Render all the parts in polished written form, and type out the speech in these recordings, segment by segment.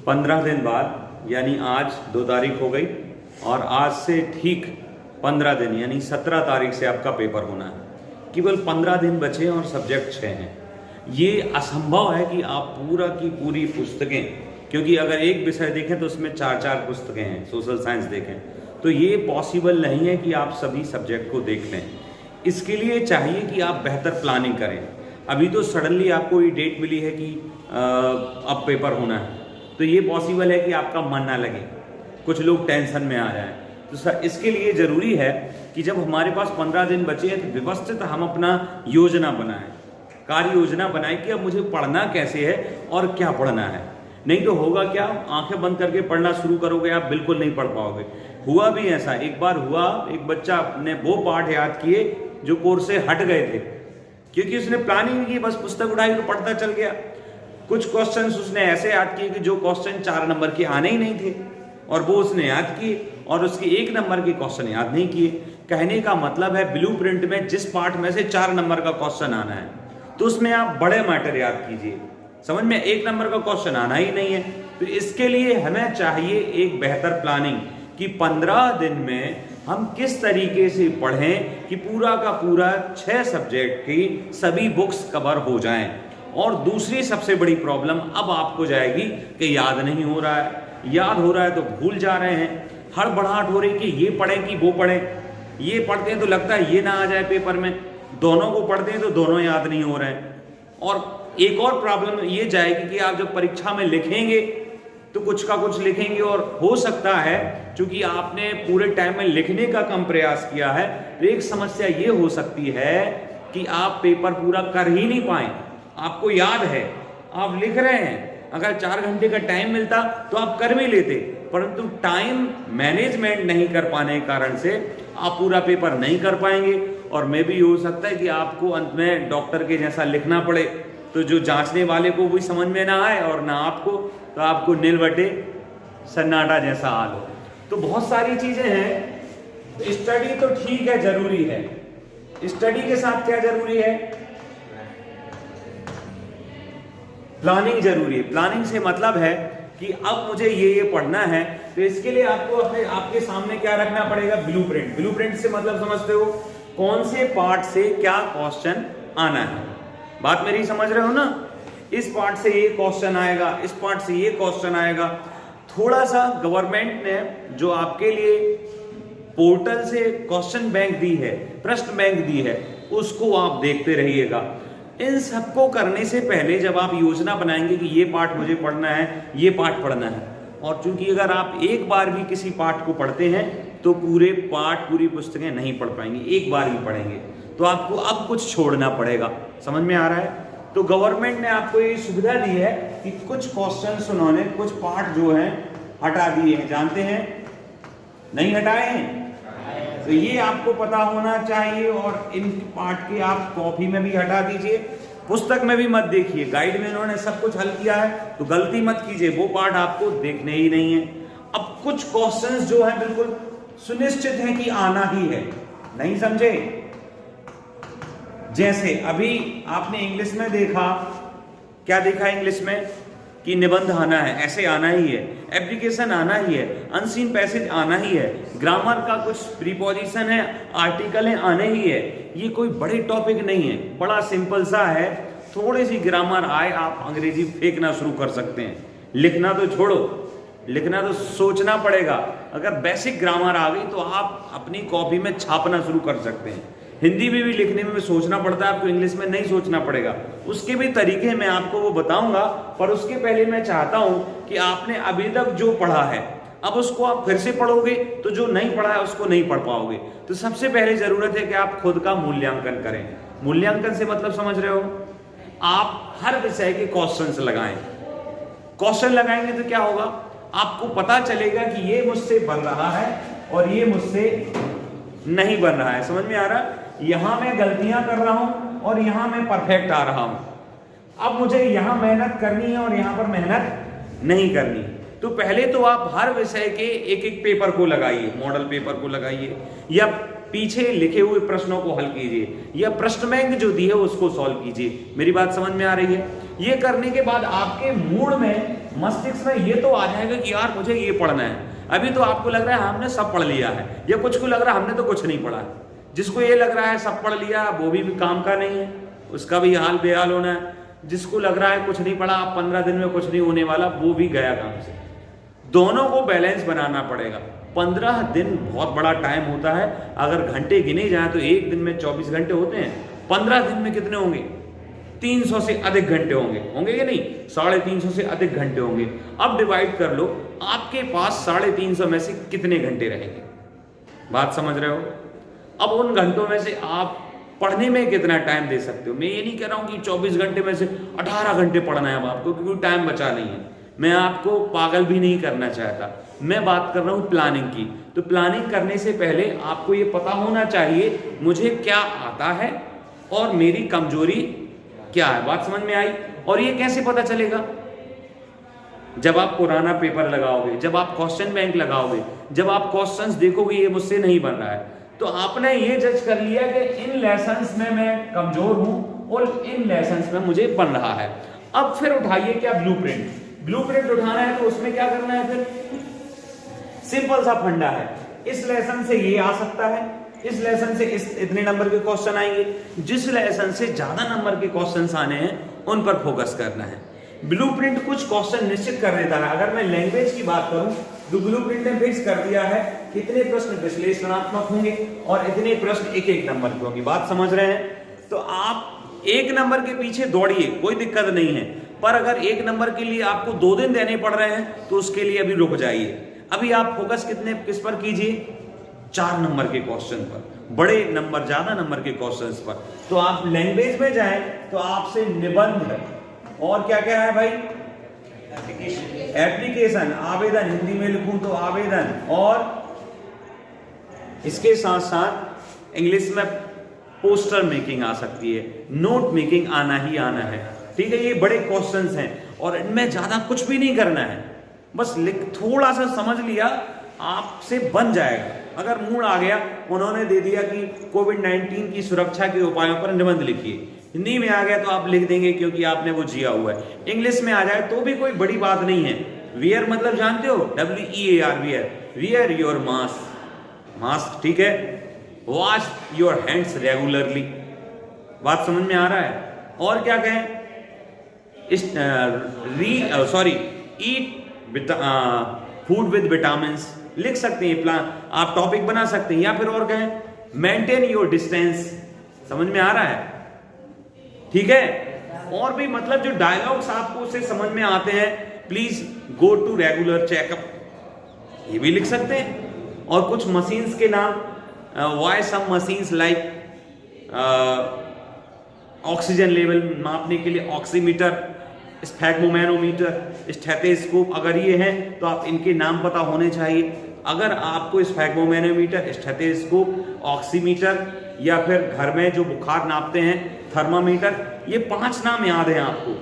15 दिन बाद यानी आज 2 तारीख हो गई और आज से ठीक 15 दिन यानी 17 तारीख से आपका पेपर होना है। केवल 15 दिन बचे हैं और सब्जेक्ट 6 हैं। ये असंभव है कि आप पूरा की पूरी पुस्तकें, क्योंकि अगर एक विषय देखें तो उसमें 4-4 पुस्तकें हैं, सोशल साइंस देखें तो ये पॉसिबल नहीं है कि आप सभी सब्जेक्ट को देख लें। इसके लिए चाहिए कि आप बेहतर प्लानिंग करें। अभी तो सडनली आपको ये डेट मिली है कि अब पेपर होना है, तो ये पॉसिबल है कि आपका मन ना लगे, कुछ लोग टेंशन में आ जाएं। तो सर इसके लिए ज़रूरी है कि जब हमारे पास 15 दिन बचे हैं तो व्यवस्थित हम अपना योजना बनाएं, कार्य योजना बनाएं कि अब मुझे पढ़ना कैसे है और क्या पढ़ना है। नहीं तो होगा क्या, आंखें बंद करके पढ़ना शुरू करोगे आप, बिल्कुल नहीं पढ़ पाओगे। हुआ भी ऐसा, एक बार हुआ, एक बच्चा ने वो पाठ याद किए जो कोर्स से हट गए थे, क्योंकि उसने प्लान ही नहीं की, बस पुस्तक उठाई तो पढ़ता चल गया। कुछ क्वेश्चंस उसने ऐसे याद किए कि जो क्वेश्चन 4 नंबर के आने ही नहीं थे और वो उसने याद किए, और उसके 1 नंबर के क्वेश्चन याद नहीं किए। कहने का मतलब है ब्लूप्रिंट में जिस पार्ट में से 4 नंबर का क्वेश्चन आना है तो उसमें आप बड़े मैटर याद कीजिए। समझ में 1 नंबर का क्वेश्चन आना ही नहीं है। तो इसके लिए हमें चाहिए एक बेहतर प्लानिंग कि 15 दिन में हम किस तरीके से पढ़ें कि पूरा का पूरा 6 सब्जेक्ट की सभी बुक्स कवर हो जाएं। और दूसरी सबसे बड़ी प्रॉब्लम अब आपको जाएगी कि याद नहीं हो रहा है, याद हो रहा है तो भूल जा रहे हैं, हड़बड़ाहट हो रही कि ये पढ़ें कि वो पढ़ें, ये पढ़ते हैं तो लगता है ये ना आ जाए पेपर में, दोनों को पढ़ते हैं तो दोनों याद नहीं हो रहे हैं। और एक और प्रॉब्लम ये जाएगी कि आप जब परीक्षा में लिखेंगे तो कुछ का कुछ लिखेंगे, और हो सकता है क्योंकि आपने पूरे टाइम में लिखने का कम प्रयास किया है तो एक समस्या ये हो सकती है कि आप पेपर पूरा कर ही नहीं पाए। आपको याद है, आप लिख रहे हैं, अगर 4 घंटे का टाइम मिलता तो आप कर भी लेते, परंतु टाइम मैनेजमेंट नहीं कर पाने के कारण से आप पूरा पेपर नहीं कर पाएंगे। और मे भी हो सकता है कि आपको अंत में डॉक्टर के जैसा लिखना पड़े, तो जो जांचने वाले को भी समझ में ना आए और ना आपको, तो आपको नीलवटे सन्नाटा जैसा हाल हो। तो बहुत सारी चीजें हैं। स्टडी तो ठीक है, जरूरी है। स्टडी के साथ क्या जरूरी है? प्लानिंग जरूरी है। प्लानिंग से मतलब है कि अब मुझे ये पढ़ना है, तो इसके लिए आपको आपके सामने क्या रखना पड़ेगा? ब्लूप्रिंट। ब्लूप्रिंट से मतलब समझते हो, कौन से पार्ट से क्या क्वेश्चन आना है। बात मेरी समझ रहे हो ना? इस पार्ट से ये क्वेश्चन आएगा, इस पार्ट से ये क्वेश्चन आएगा। थोड़ा सा गवर्नमेंट ने जो आपके लिए पोर्टल से क्वेश्चन बैंक दी है, प्रश्न बैंक दी है, उसको आप देखते रहिएगा। इन सबको करने से पहले जब आप योजना बनाएंगे कि ये पार्ट मुझे पढ़ना है, ये पार्ट पढ़ना है, और चूंकि अगर आप एक बार भी किसी पार्ट को पढ़ते हैं तो पूरे पार्ट, पूरी पुस्तकें नहीं पढ़ पाएंगे, एक बार ही पढ़ेंगे, तो आपको अब कुछ छोड़ना पड़ेगा। समझ में आ रहा है? तो गवर्नमेंट ने आपको ये सुविधा दी है कि कुछ क्वेश्चंस उन्होंने, कुछ पार्ट जो हैं हटा दिए हैं। जानते हैं? नहीं हटाए हैं? तो ये आपको पता होना चाहिए, और इन पार्ट के आप कॉपी में भी हटा दीजिए, पुस्तक में भी मत देखिए। गाइड में इन्होंने सब कुछ हल किया है तो गलती मत कीजिए, वो पार्ट आपको देखने ही नहीं है। अब कुछ क्वेश्चंस जो है बिल्कुल सुनिश्चित है कि आना ही है, नहीं समझे? जैसे अभी आपने इंग्लिश में देखा, क्या देखा इंग्लिश में कि निबंध आना है, ऐसे आना ही है, एप्लीकेशन आना ही है, अनसीन पैसेज आना ही है, ग्रामर का कुछ प्रीपोजिशन है, आर्टिकल है, आने ही है। ये कोई बड़े टॉपिक नहीं है, बड़ा सिंपल सा है। थोड़ी सी ग्रामर आए, आप अंग्रेजी फेंकना शुरू कर सकते हैं। लिखना तो छोड़ो, लिखना तो सोचना पड़ेगा। अगर बेसिक ग्रामर आ गई तो आप अपनी कॉपी में छापना शुरू कर सकते हैं। हिंदी में भी लिखने में सोचना पड़ता है, आपको इंग्लिश में नहीं सोचना पड़ेगा। उसके भी तरीके मैं आपको वो बताऊंगा, पर उसके पहले मैं चाहता हूं कि आपने अभी तक जो पढ़ा है अब उसको आप फिर से पढ़ोगे तो जो नहीं पढ़ा है उसको नहीं पढ़ पाओगे। तो सबसे पहले जरूरत है कि आप खुद का मूल्यांकन करें। मूल्यांकन से मतलब समझ रहे हो? आप हर विषय के क्वेश्चंस लगाएं। क्वेश्चन लगाएंगे तो क्या होगा? आपको पता चलेगा कि ये मुझसे बन रहा है और ये मुझसे नहीं बन रहा है। समझ में आ रहा? यहां मैं गलतियां कर रहा हूं और यहां मैं परफेक्ट आ रहा हूं। अब मुझे यहां मेहनत करनी है और यहां पर मेहनत नहीं करनी। तो पहले तो आप हर विषय के एक एक पेपर को लगाइए, मॉडल पेपर को लगाइए, या पीछे लिखे हुए प्रश्नों को हल कीजिए, या प्रश्न बैंक जो दी है उसको सॉल्व कीजिए। मेरी बात समझ में आ रही है? ये करने के बाद आपके मूड में, मस्तिष्क में ये तो आ जाएगा कि यार मुझे ये पढ़ना है। अभी तो आपको लग रहा है हमने सब पढ़ लिया है, या कुछ को लग रहा है हमने तो कुछ नहीं पढ़ा। जिसको ये लग रहा है सब पढ़ लिया, वो भी काम का नहीं है, उसका भी हाल बेहाल होना है। जिसको लग रहा है कुछ नहीं पढ़ा, 15 दिन में कुछ नहीं होने वाला, वो भी गया काम से। दोनों को बैलेंस बनाना पड़ेगा। 15 दिन बहुत बड़ा टाइम होता है। अगर घंटे गिने जाए तो एक दिन में 24 घंटे होते हैं, 15 दिन में कितने होंगे? 300 से अधिक घंटे होंगे कि नहीं? 350 से अधिक घंटे होंगे। अब डिवाइड कर लो, आपके पास 350 में से कितने घंटे रहेंगे? बात समझ रहे हो? अब उन घंटों में से आप पढ़ने में कितना टाइम दे सकते हो? मैं ये नहीं कह रहा हूं कि 24 घंटे में से 18 घंटे पढ़ना है अब आपको, क्योंकि टाइम बचा नहीं है। मैं आपको पागल भी नहीं करना चाहता। मैं बात कर रहा हूं प्लानिंग की। तो प्लानिंग करने से पहले आपको ये पता होना चाहिए मुझे क्या आता है और मेरी कमजोरी क्या है। बात समझ में आई? और ये कैसे पता चलेगा? जब आप पुराना पेपर लगाओगे, जब आप क्वेश्चन बैंक लगाओगे, जब आप क्वेश्चंस देखोगे ये मुझसे नहीं बन रहा है, तो आपने ये जज कर लिया कि इन लेसन्स में मैं कमजोर हूं और इन लेसन्स में मुझे बन रहा है। अब फिर उठाइए क्या? ब्लूप्रिंट उठाना है तो उसमें क्या करना है? फिर सिंपल सा फंडा है। इस लेसन से ये आ सकता है, इस लेसन से इतने नंबर के क्वेश्चन आएंगे। जिस लेसन से ज्यादा नंबर के क्वेश्चंस आने हैं उन पर फोकस करना है। ब्लूप्रिंट कुछ क्वेश्चन निश्चित कर देता है। अगर मैं लैंग्वेज की बात करूं तो ब्लूप्रिंट ने फिक्स कर दिया है कितने प्रश्न विश्लेषणात्मक होंगे और इतने प्रश्न एक नंबर के होंगे। बात समझ रहे हैं? तो आप 1 नंबर के पीछे दौड़िए, कोई दिक्कत नहीं है। पर अगर 1 नंबर के लिए आपको 2 दिन देने पड़ रहे हैं तो उसके लिए अभी रुक जाइए। अभी आप फोकस किस पर कीजिए? 4 नंबर के क्वेश्चन पर, बड़े नंबर, ज्यादा नंबर के क्वेश्चंस पर। तो आप लैंग्वेज में जाएं तो आपसे निबंध और क्या क्या है भाई? एप्लीकेशन, आवेदन, हिंदी में लिखूं तो आवेदन, और इसके साथ साथ इंग्लिश में पोस्टर मेकिंग आ सकती है, नोट मेकिंग आना ही आना है। ठीक है, ये बड़े क्वेश्चंस हैं और इनमें ज्यादा कुछ भी नहीं करना है, बस थोड़ा सा समझ लिया आपसे बन जाएगा। अगर मूड आ गया, उन्होंने दे दिया कि कोविड-19 की सुरक्षा के उपायों पर निबंध लिखिए, हिंदी में आ गया तो आप लिख देंगे क्योंकि आपने वो जिया हुआ है। इंग्लिश में आ जाए तो भी कोई बड़ी बात नहीं है। वियर मतलब जानते हो? WEAR, वियर योर मास्क, ठीक है। Wash your hands regularly. बात समझ में आ रहा है? और क्या कहें? ईट फूड विद विटामिन्स लिख सकते हैं, प्लान आप टॉपिक बना सकते हैं। या फिर और कहें मेंटेन योर डिस्टेंस। समझ में आ रहा है? ठीक है। और भी मतलब जो डायलॉग्स आपको उससे समझ में आते हैं, please go to regular checkup, ये भी लिख सकते हैं। और कुछ मशीन्स के नाम, why some machines like oxygen level मापने के लिए ऑक्सीमीटर, स्फैग्मोमैनोमीटर, स्टेथोस्कोप, अगर ये हैं तो आप इनके नाम पता होने चाहिए। अगर आपको स्फैग्मोमैनोमीटर, स्टेथोस्कोप, ऑक्सीमीटर या फिर घर में जो बुखार नापते हैं थर्मामीटर, ये 5 नाम याद हैं आपको।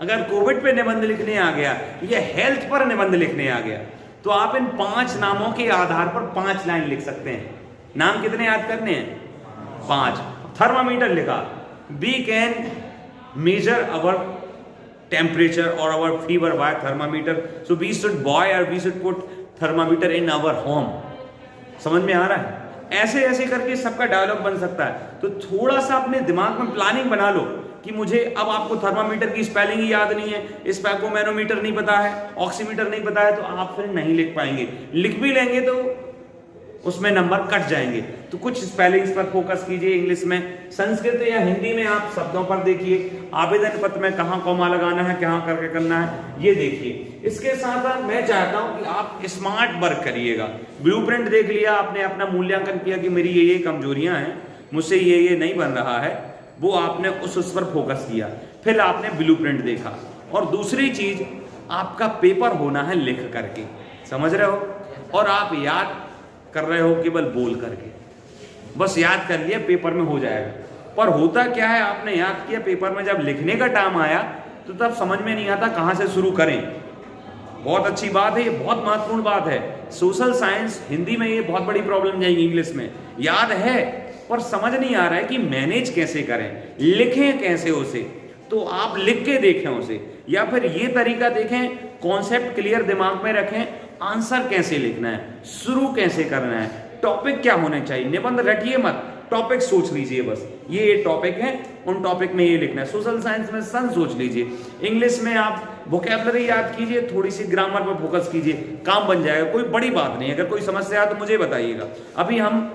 अगर कोविड पे निबंध लिखने आ गया या हेल्थ पर निबंध लिखने आ गया तो आप इन 5 नामों के आधार पर 5 लाइन लिख सकते हैं। नाम कितने याद करने हैं? 5। थर्मामीटर लिखा, we can measure our temperature or our fever by thermometer, so we should buy or we should put thermometer in our home। समझ में आ रहा है? ऐसे ऐसे करके सबका डायलॉग बन सकता है। तो थोड़ा सा अपने दिमाग में प्लानिंग बना लो कि मुझे, अब आपको थर्मामीटर की स्पेलिंग ही याद नहीं है, स्फैग्मोमैनोमीटर नहीं पता है, ऑक्सीमीटर नहीं पता है, तो आप फिर नहीं लिख पाएंगे। लिख भी लेंगे तो उसमें नंबर कट जाएंगे। तो कुछ स्पेलिंग्स पर फोकस कीजिए इंग्लिश में। संस्कृत या हिंदी में आप शब्दों पर देखिए, आवेदन पत्र में कहाँ कॉमा लगाना है, कहाँ करके करना है, ये देखिए। इसके साथ साथ मैं चाहता हूं कि आप स्मार्ट वर्क करिएगा। ब्लूप्रिंट देख लिया आपने, अपना मूल्यांकन किया कि मेरी ये कमजोरियां हैं, मुझसे ये नहीं बन रहा है, वो आपने उस पर फोकस किया। फिर आपने ब्लूप्रिंट देखा। और दूसरी चीज, आपका पेपर होना है लिख करके, समझ रहे हो? और आप याद कर रहे हो केवल बोल करके, बस याद कर लिया पेपर में हो जाएगा। पर होता क्या है, आपने याद किया, पेपर में जब लिखने का टाइम आया तो तब समझ में नहीं आता कहां से शुरू करें। बहुत अच्छी बात है, ये बहुत महत्वपूर्ण बात है। सोशल साइंस हिंदी में ये बहुत बड़ी प्रॉब्लम जाएगी, इंग्लिश में याद है पर समझ नहीं आ रहा है कि मैनेज कैसे करें, लिखें कैसे उसे। तो आप लिख के देखें उसे, या फिर ये तरीका देखें, कॉन्सेप्ट क्लियर दिमाग में रखें, आंसर कैसे लिखना है, शुरू कैसे करना है, टॉपिक क्या होने चाहिए। निबंध रटिए मत, टॉपिक सोच लीजिए बस, ये टॉपिक है, उन टॉपिक में ये लिखना है। सोशल साइंस में सन सोच लीजिए, इंग्लिश में आप वोकैबुलरी याद कीजिए, थोड़ी सी ग्रामर पर फोकस कीजिए, काम बन जाएगा, कोई बड़ी बात नहीं। अगर कोई समस्या है तो मुझे बताइएगा। अभी हम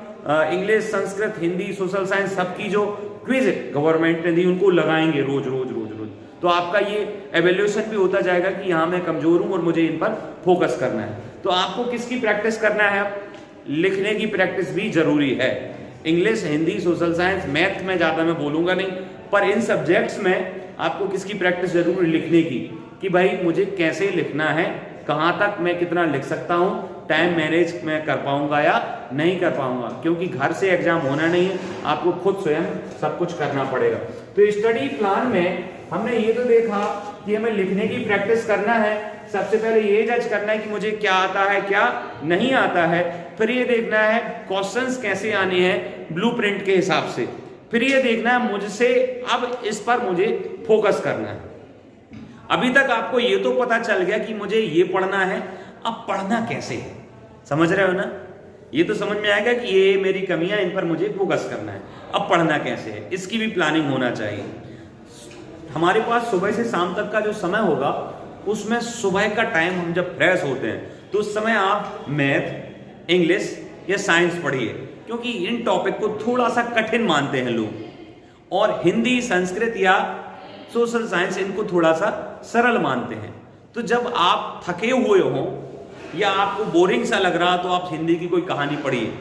English, Sanskrit, Hindi, social science सबकी जो क्विज गवर्नमेंट ने दी उनको लगाएंगे रोज रोज रोज रोज, तो आपका ये एवेल्यूएशन भी होता जाएगा कि यहाँ मैं कमजोर हूं और मुझे इन पर फोकस करना है। तो आपको किसकी प्रैक्टिस करना है? लिखने की प्रैक्टिस भी जरूरी है। English, Hindi, social science, math में ज्यादा मैं बोलूंगा नहीं, पर इन सब्जेक्ट्स में आपको किसकी प्रैक्टिस जरूर लिखने की, कि भाई मुझे कैसे लिखना है, कहां तक मैं कितना लिख सकता हूं, टाइम मैनेज मैं कर पाऊंगा या नहीं कर पाऊंगा, क्योंकि घर से एग्जाम होना नहीं है, आपको खुद स्वयं सब कुछ करना पड़ेगा। तो स्टडी प्लान में हमने ये तो देखा कि हमें लिखने की प्रैक्टिस करना है। सबसे पहले ये जज करना है कि मुझे क्या आता है, क्या नहीं आता है। फिर ये देखना है क्वेश्चंस कैसे आने हैं ब्लूप्रिंट के हिसाब से। फिर ये देखना है मुझसे अब इस पर मुझे फोकस करना है। अभी तक आपको ये तो पता चल गया कि मुझे ये पढ़ना है, अब पढ़ना कैसे है, समझ रहे हो ना? ये तो समझ में आएगा कि ये मेरी कमियां, इन पर मुझे फोकस करना है। अब पढ़ना कैसे है, इसकी भी प्लानिंग होना चाहिए। हमारे पास सुबह से शाम तक का जो समय होगा, उसमें सुबह का टाइम हम जब फ्रेश होते हैं तो उस समय आप मैथ, इंग्लिश या साइंस पढ़िए, क्योंकि इन टॉपिक को थोड़ा सा कठिन मानते हैं लोग, और हिंदी, संस्कृत या सोशल साइंस इनको थोड़ा सा सरल मानते हैं। तो जब आप थके हुए हो या आपको बोरिंग सा लग रहा तो आप हिंदी की कोई कहानी पढ़िए,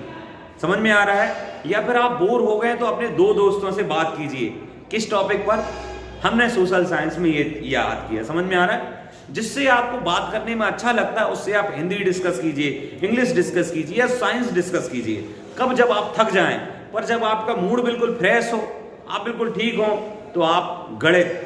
समझ में आ रहा है? या फिर आप बोर हो गए तो अपने दो दोस्तों से बात कीजिए, किस टॉपिक पर? हमने सोशल साइंस में ये याद किया, समझ में आ रहा है? जिससे आपको बात करने में अच्छा लगता है उससे आप हिंदी डिस्कस कीजिए, इंग्लिश डिस्कस कीजिए या साइंस डिस्कस कीजिए। कब? जब आप थक जाएं। पर जब आपका मूड बिल्कुल फ्रेश हो, आप बिल्कुल ठीक हो, तो आप गणित,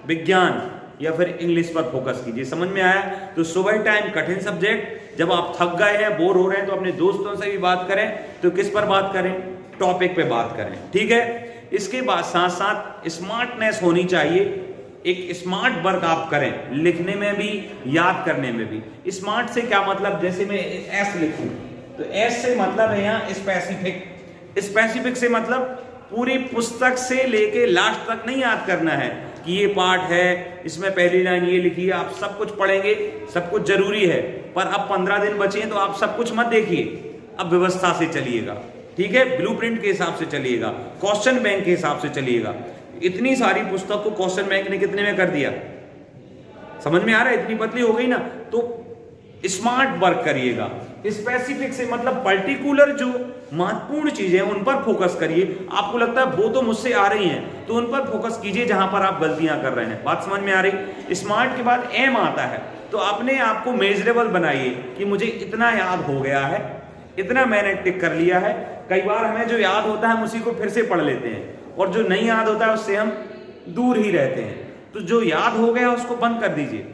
विज्ञान या फिर इंग्लिश पर फोकस कीजिए। समझ में आया? तो सुबह टाइम कठिन सब्जेक्ट, जब आप थक गए हैं, बोर हो रहे हैं, तो अपने दोस्तों से भी बात करें। तो किस पर बात करें? टॉपिक पे बात करें, ठीक है? इसके बाद साथ साथ स्मार्टनेस होनी चाहिए, एक स्मार्ट वर्क आप करें, लिखने में भी, याद करने में भी। स्मार्ट से क्या मतलब? जैसे मैं एस लिखूं तो एस से मतलब है यहाँ स्पेसिफिक। स्पेसिफिक से मतलब पूरी पुस्तक से लेके लास्ट तक नहीं याद करना है कि ये पार्ट है, इसमें पहली लाइन ये लिखी है। आप सब कुछ पढ़ेंगे, सब कुछ जरूरी है, पर अब 15 दिन बचे हैं तो आप सब कुछ मत देखिए, अब व्यवस्था से चलिएगा, ठीक है? ब्लूप्रिंट के हिसाब से चलिएगा, क्वेश्चन बैंक के हिसाब से चलिएगा। इतनी सारी पुस्तक को क्वेश्चन बैंक ने कितने में कर दिया, समझ में आ रहा है? इतनी पतली हो गई ना। तो स्मार्ट वर्क करिएगा। स्पेसिफिक से मतलब पर्टिकुलर जो महत्वपूर्ण चीजें हैं उन पर फोकस करिए। आपको लगता है वो तो मुझसे आ रही हैं, तो उन पर फोकस कीजिए जहां पर आप गलतियां कर रहे हैं। बात समझ में आ रही? स्मार्ट के बाद एम आता है, तो अपने आप को मेजरेबल बनाइए कि मुझे इतना याद हो गया है, इतना मैंने टिक कर लिया है। कई बार हमें जो याद होता है हम उसी को फिर से पढ़ लेते हैं, और जो नहीं याद होता है उससे हम दूर ही रहते हैं। तो जो याद हो गया उसको बंद कर दीजिए,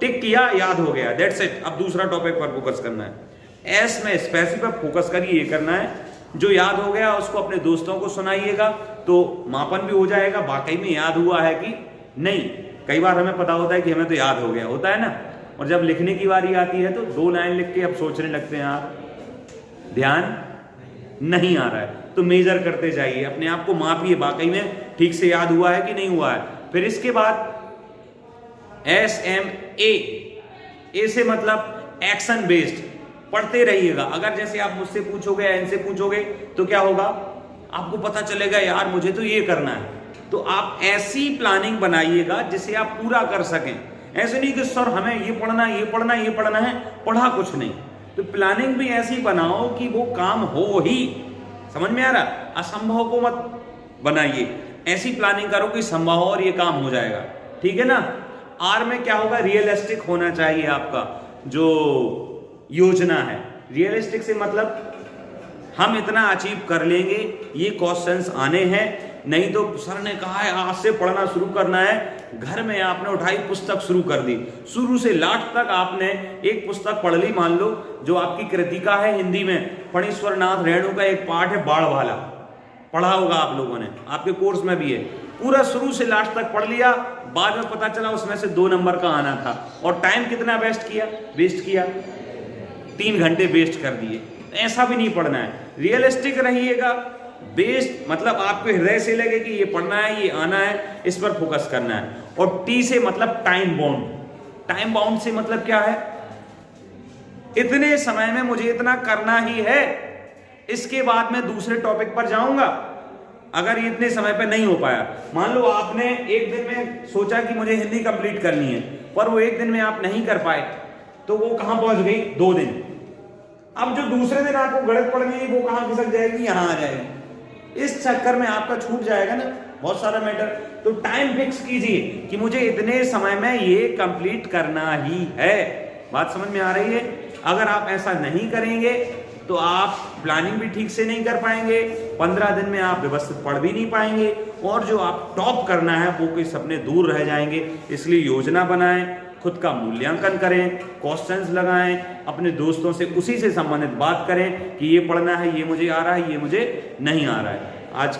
टिक किया, याद हो गया, दैट्स इट। अब दूसरा टॉपिक पर फोकस करना है। एस में स्पेसिफिक फोकस करिए, ये करना है। जो याद हो गया उसको अपने दोस्तों को सुनाइएगा, तो मापन भी हो जाएगा वाकई में याद हुआ है कि नहीं। कई बार हमें पता होता है कि हमें तो याद हो गया, होता है ना, और जब लिखने की बारी आती है तो 2 लाइन लिख के अब सोचने लगते हैं, यार ध्यान नहीं आ रहा है। तो मेजर करते जाइए, अपने आप को मापिए, वाकई में ठीक से याद हुआ है कि नहीं हुआ है। फिर इसके बाद SMA, ए से मतलब एक्शन बेस्ड, पढ़ते रहिएगा। अगर जैसे आप मुझसे पूछोगे या इनसे पूछोगे तो क्या होगा, आपको पता चलेगा यार मुझे तो ये करना है। तो आप ऐसी प्लानिंग बनाइएगा जिसे आप पूरा कर सकें। ऐसे नहीं कि सर हमें ये पढ़ना है, ये पढ़ना है, ये पढ़ना है, पढ़ा कुछ नहीं। तो प्लानिंग भी ऐसी बनाओ कि वो काम हो ही। समझ में आ रहा? असंभव को मत बनाइए, ऐसी प्लानिंग करो कि संभव हो और ये काम हो जाएगा, ठीक है ना? आर में क्या होगा? रियलिस्टिक होना चाहिए आपका जो योजना है। रियलिस्टिक से मतलब हम इतना अचीव कर लेंगे, ये क्वेश्चंस आने हैं, नहीं तो सर ने कहा है आज से पढ़ना शुरू करना है, घर में आपने उठाई पुस्तक शुरू कर दी, शुरू से लास्ट तक आपने एक पुस्तक पढ़ ली। मान लो जो आपकी कृतिका है हिंदी में, फणीश्वर नाथ रेणु का एक पाठ है बाढ़ वाला, पढ़ा होगा आप लोगों ने, आपके कोर्स में भी है। पूरा शुरू से लास्ट तक पढ़ लिया, बाद में पता चला उसमें से 2 नंबर का आना था, और टाइम कितना वेस्ट किया 3 घंटे वेस्ट कर दिए। ऐसा भी नहीं पढ़ना है, रियलिस्टिक रहिएगा। बेस्ट मतलब आपको हृदय से लगे कि ये पढ़ना है, ये आना है, इस पर फोकस करना है। और टी से मतलब टाइम बाउंड। टाइम बाउंड से मतलब क्या है, इतने समय में मुझे इतना करना ही है, इसके बाद मैं दूसरे टॉपिक पर जाऊंगा। अगर ये इतने समय पे नहीं हो पाया, मान लो आपने एक दिन में सोचा कि मुझे हिंदी कंप्लीट करनी है, पर वो एक दिन में आप नहीं कर पाए, तो वो कहां पहुंच गई, 2 दिन। अब जो दूसरे दिन आपको गणित पढ़नी है वो कहां खिसक जाएगी, यहां आ जाएगी। इस चक्कर में आपका छूट जाएगा ना बहुत सारा मैटर। तो टाइम फिक्स कीजिए कि मुझे इतने समय में ये कंप्लीट करना ही है। बात समझ में आ रही है? अगर आप ऐसा नहीं करेंगे तो आप प्लानिंग भी ठीक से नहीं कर पाएंगे, 15 दिन में आप व्यवस्थित पढ़ भी नहीं पाएंगे, और जो आप टॉप करना है वो कोई सपने दूर रह जाएंगे। इसलिए योजना बनाएं, खुद का मूल्यांकन करें, क्वेश्चंस लगाएं, अपने दोस्तों से उसी से संबंधित बात करें कि ये पढ़ना है, ये मुझे आ रहा है, ये मुझे नहीं आ रहा है। आज